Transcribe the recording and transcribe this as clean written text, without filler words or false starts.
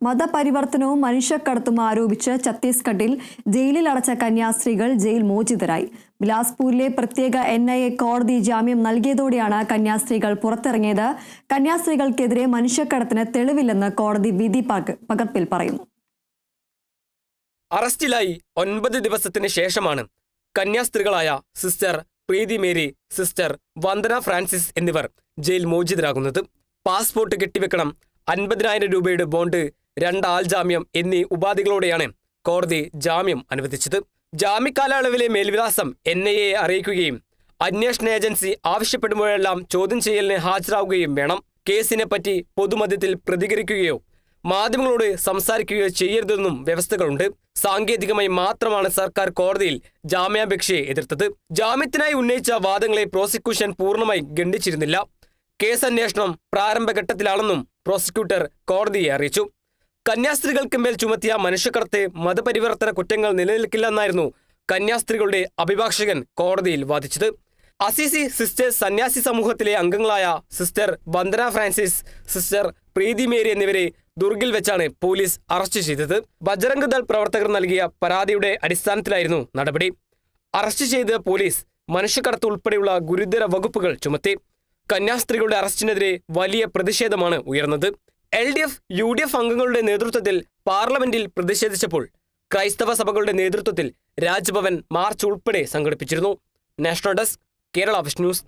മതപരിവർത്തനവും മനുഷ്യക്കടത്തും ആരോപിച്ച് ഛത്തീസ്ഗഡിൽ ജയിലിൽ അടച്ച കന്യാസ്ത്രീകൾ ജയിൽ മോചിതരായി. ബിലാസ്പൂരിലെ പ്രത്യേക NIA കോടതി ജാമ്യം നൽകിയതോടെയാണ് കന്യാസ്ത്രീകൾ പുറത്തിറങ്ങിയത്. കന്യാസ്ത്രീകൾക്കെതിരെ മനുഷ്യക്കടത്തിന് തെളിവില്ലെന്ന് കോടതി വിധി പകർപ്പിൽ പറയുന്നു. അറസ്റ്റിലായി 9 ദിവസത്തിന് ശേഷമാണ് കന്യാസ്ത്രീകളായ സിസ്റ്റർ പ്രീതി മേരി, സിസ്റ്റർ വന്ദന ഫ്രാൻസിസ് എന്നിവർ ജയിൽ മോചിതരാകുന്നത്. പാസ്പോർട്ട് കെട്ടിവെക്കണം, 50,000 രൂപയുടെ ബോണ്ട്, 2 ആൾജാമ്യം എന്നീ ഉപാധികളോടെയാണ് കോടതി ജാമ്യം അനുവദിച്ചത്. ജാമ്യകാലയളവിലെ മേൽവിലാസം NIA അറിയിക്കുകയും അന്വേഷണ ഏജൻസി ആവശ്യപ്പെടുമ്പോഴെല്ലാം ചോദ്യം ചെയ്യലിന് ഹാജരാകുകയും വേണം. കേസിനെ പറ്റി പൊതുമധ്യത്തിൽ പ്രതികരിക്കുകയോ മാധ്യമങ്ങളോട് സംസാരിക്കുകയോ ചെയ്യരുതെന്നും വ്യവസ്ഥകളുണ്ട്. സാങ്കേതികമായി മാത്രമാണ് സർക്കാർ കോടതിയിൽ ജാമ്യാപേക്ഷയെ എതിർത്തത്. ജാമ്യത്തിനായി ഉന്നയിച്ച വാദങ്ങളെ പ്രോസിക്യൂഷൻ പൂർണ്ണമായി ഖണ്ഡിച്ചിരുന്നില്ല. കേസ് അന്വേഷണം പ്രാരംഭഘട്ടത്തിലാണെന്നും പ്രോസിക്യൂട്ടർ കോടതിയെ അറിയിച്ചു. കന്യാസ്ത്രീകൾക്ക് മേൽ ചുമത്തിയ മനുഷ്യക്കടത്ത്, മതപരിവർത്തന കുറ്റങ്ങൾ നിലനിൽക്കില്ലെന്നായിരുന്നു കന്യാസ്ത്രീകളുടെ അഭിഭാഷകൻ കോടതിയിൽ വാദിച്ചത്. അസീസി സിസ്റ്റേഴ്സ് സന്യാസി സമൂഹത്തിലെ അംഗങ്ങളായ സിസ്റ്റർ വന്ദന ഫ്രാൻസിസ്, സിസ്റ്റർ പ്രീതി മേരി എന്നിവരെ ദുർഗിൽ വെച്ചാണ് പോലീസ് അറസ്റ്റ് ചെയ്തത്. ബജ്രംഗ് ദൾ പ്രവർത്തകർ നൽകിയ പരാതിയുടെ അടിസ്ഥാനത്തിലായിരുന്നു നടപടി. അറസ്റ്റ് ചെയ്ത പോലീസ് മനുഷ്യക്കടത്ത് ഉൾപ്പെടെയുള്ള ഗുരുതര വകുപ്പുകൾ ചുമത്തി. കന്യാസ്ത്രീകളുടെ അറസ്റ്റിനെതിരെ വലിയ പ്രതിഷേധമാണ് ഉയർന്നത്. LDF, UDF അംഗങ്ങളുടെ നേതൃത്വത്തിൽ പാർലമെന്റിൽ പ്രതിഷേധിച്ചപ്പോൾ ക്രൈസ്തവ സഭകളുടെ നേതൃത്വത്തിൽ രാജ്ഭവൻ മാർച്ച് ഉൾപ്പെടെ സംഘടിപ്പിച്ചിരുന്നു. National desk, Kerala vision news.